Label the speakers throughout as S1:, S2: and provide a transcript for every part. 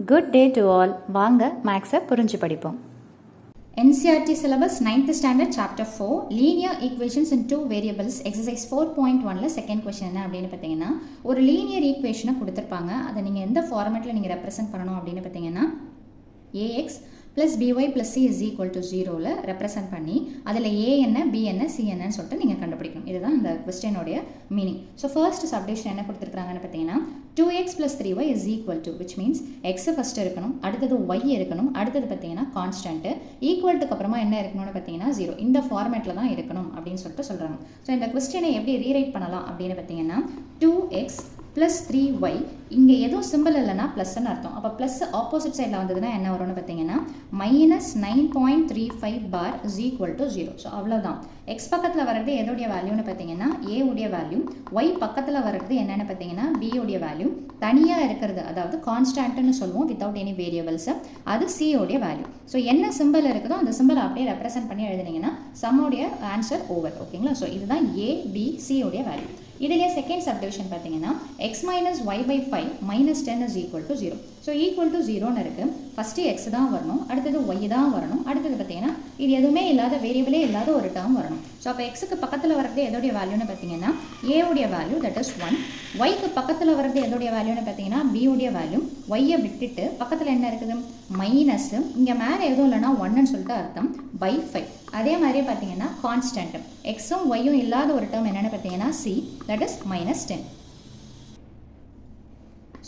S1: Good day to all. வாங்க மேக்ஸை புரிஞ்சு படிப்போம்.
S2: NCERT syllabus 9th standard chapter 4 linear equations in two variables exercise 4.1ல செகண்ட் கொஸ்டின் என்ன அப்படின்னு பார்த்தீங்கன்னா, ஒரு லீனியர் ஈக்குவேஷனை கொடுத்துருப்பாங்க. அதை நீங்கள் எந்த ஃபார்மேட்டில் நீங்கள் ரெப்ரசென்ட் பண்ணணும் அப்படின்னு பார்த்தீங்கன்னா, AX plus BY plus C is equal to 0ல ரெப்ரசென்ட் பண்ணி அதில் A என்ன B என்ன C என்னன்னு சொல்லிட்டு நீங்கள் கண்டுபிடிக்கணும். இதுதான் இந்த கொஸ்டினோடைய மீனிங். ஸோ ஃபர்ஸ்ட் சப்டிவிஷன் என்ன கொடுத்துருக்காங்கன்னு பார்த்தீங்கன்னா, 2x plus 3y is equal to, which means x first இருக்கணும், அடுத்தது y இருக்கணும், அடுத்தது பார்த்தீங்கன்னா கான்ஸ்டன்ட்டு, ஈக்குவல்ட்டுக்கு அப்புறமா என்ன இருக்கணும்னு பார்த்தீங்கன்னா 0. இந்த ஃபார்மேட்டில் தான் இருக்கணும் அப்படின்னு சொல்லிட்டு சொல்கிறாங்க. ஸோ இந்த கொஸ்டினை எப்படி ரீரைட் பண்ணலாம் அப்படின்னு பார்த்தீங்கன்னா, 2x plus 3y இங்கே எதுவும் சிம்பிள் இல்லைனா ப்ளஸ்ன்னு அர்த்தம். அப்போ ப்ளஸ் ஆப்போசிட் சைடில் வந்ததுன்னா என்ன வரும்னு பார்த்தீங்கன்னா -9.35 பார் is equal to 0. ஸோ அவ்வளோதான். எக்ஸ் பக்கத்தில் வர்றது எதோடைய வேல்யூன்னு பார்த்தீங்கன்னா ஏ உடைய வேல்யூ, ஒய் பக்கத்தில் வர்றது என்னென்னு பார்த்தீங்கன்னா பி உடைய வேல்யூ, தனியாக இருக்கிறது அதாவது கான்ஸ்டன்ட்னு சொல்லுவோம் வித்தவுட் எனி வேரியபிள்ஸ், அது சி உடைய வேல்யூ. ஸோ என்ன சிம்பிள் இருக்குதோ அந்த சிம்பிள் அப்படியே ரெப்ரசென்ட் பண்ணி எழுதினீங்கன்னா சம்முடைய ஆன்சர் ஓவர். ஓகேங்களா? ஸோ இதுதான் ஏ பி சி உடைய வேல்யூ. இதிலே செகண்ட் சப்டிவிஷன் பார்த்தீங்கன்னா x minus y by 5 minus 10 is equal to 0. So equal to 0ன்னு இருக்குது. ஃபஸ்ட்டு எக்ஸ் தான் வரணும், அடுத்தது ஒய் தான் வரணும், அடுத்தது பார்த்தீங்கன்னா இது எதுவுமே இல்லாத வேரியபிளே இல்லாத ஒரு டேர்ம் வரணும். ஸோ அப்போ எக்ஸுக்கு பக்கத்தில் வரது எதோடைய வேல்யூன்னு பார்த்தீங்கன்னா ஏவுடைய வேல்யூ, தட் இஸ் 1. ஒய்க்கு பக்கத்தில் வரது எதோடைய வேல்யூன்னு பார்த்தீங்கன்னா பியுடைய வேல்யூ. ஒய்யை விட்டுட்டு பக்கத்தில் என்ன இருக்குது மைனஸ், இங்கே மேலே எதுவும் இல்லைனா 1ன்னு சொல்லிட்டு அர்த்தம், பை 5. அதே மாதிரியே பார்த்தீங்கன்னா கான்ஸ்டன்ட் எக்ஸும் ஒய்யும் இல்லாத ஒரு டேர்ம் என்னென்னு பார்த்தீங்கன்னா C, that is -10.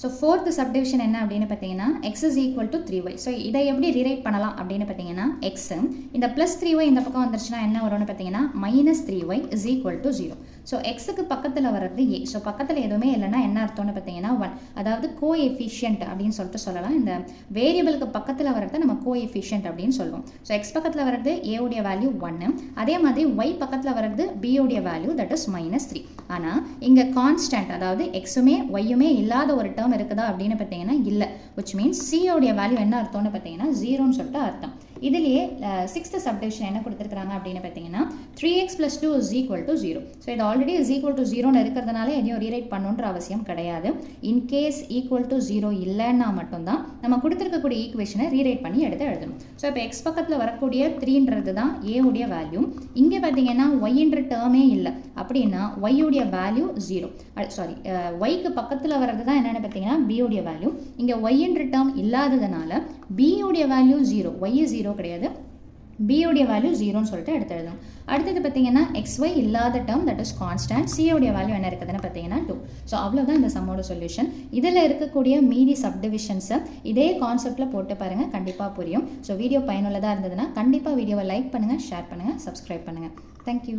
S2: So fourth subdivision என்ன அப்படின்னு பார்த்தீங்கன்னா x is equal to 3y. So இதை எப்படி ரீரைட் பண்ணலாம் அப்படின்னு பார்த்தீங்கன்னா எக்ஸ் இந்த ப்ளஸ் 3y இந்த பக்கம் வந்துருச்சுன்னா என்ன வரும்னு பார்த்தீங்கன்னா -3y is equal to 0. So எக்ஸுக்கு பக்கத்தில் வர்றது ஏ. ஸோ பக்கத்தில் எதுவுமே இல்லைன்னா என்ன அர்த்தம்னு பார்த்தீங்கன்னா 1, அதாவது கோஎஃபிஷியன்ட் அப்படின்னு சொல்லிட்டு சொல்லலாம். இந்த வேரியபிளுக்கு பக்கத்தில் வர்றதை நம்ம கோஎஃபிஷியன்ட் அப்படின்னு சொல்லுவோம். ஸோ எக்ஸ் பக்கத்தில் வர்றது ஏ உடைய வேல்யூ 1, அதே மாதிரி ஒய் பக்கத்தில் வர்றது பி உடைய வேல்யூ, தட் இஸ் -3. ஆனால் இங்கே கான்ஸ்டன்ட் அதாவது எக்ஸுமே ஒய்யுமே இல்லாத ஒரு டேர்ம் இருக்குதா அப்படின்னு பார்த்தீங்கன்னா இல்லை, விச் மீன்ஸ் சி உடைய வேல்யூ என்ன அர்த்தம்னு பார்த்தீங்கன்னா 0ன்னு சொல்லிட்டு அர்த்தம். இதுலேயே சிக்ஸ்த் சப்டிவிஷன் என்ன கொடுத்துருக்காங்க அப்படின்னு பார்த்தீங்கன்னா 3x plus 2 is equal to 0. So இது ஆல்ரெடி is equal to 0ன்னு இருக்கிறதுனால எதையும் ரீரைட் பண்ணுன்ற அவசியம் கிடையாது. இன்கேஸ் ஈக்குவல் டு 0 இல்லைன்னா மட்டும்தான் நம்ம கொடுத்துருக்கக்கூடிய ஈக்குவேஷனை ரீரைட் பண்ணி எடுத்து எழுதணும். ஸோ இப்போ எக்ஸ் பக்கத்தில் வரக்கூடிய 3ன்றது தான் ஏ உடைய வேல்யூ. இங்கே பார்த்தீங்கன்னா ஒய்ன்ற டேர்மே இல்லை அப்படின்னா ஒய்யுடைய வேல்யூ 0. சாரி, ஒய்க்கு பக்கத்தில் வர்றது தான் என்னென்னு பார்த்தீங்கன்னா பி உடைய வேல்யூ. இங்கே ஒய்ன்ற டேர்ம் இல்லாததுனால பி உடைய வேல்யூ 0, ஒய் 0 கிடையாது, b உடைய வேல்யூ 0ன்னு சொல்லிட்டு எடுத்து எழுதணும். அடுத்தது பார்த்தீங்கன்னா xy இல்லாத term, that is constant, c உடைய வேல்யூ என்ன இருக்குதுன்னு பார்த்தீங்கன்னா 2. ஸோ அவ்வளோதான் இந்த சம்மோட சொல்யூஷன். இதில் இருக்கக்கூடிய மீதி சப்டிவிஷன்ஸை இதே கான்செப்டில் போட்டு பாருங்கள், கண்டிப்பாக புரியும். ஸோ வீடியோ பயனுள்ளதாக இருந்ததுன்னா கண்டிப்பாக வீடியோவை லைக் பண்ணுங்கள், ஷேர் பண்ணுங்கள், சப்ஸ்கிரைப் பண்ணுங்கள். தேங்க்யூ.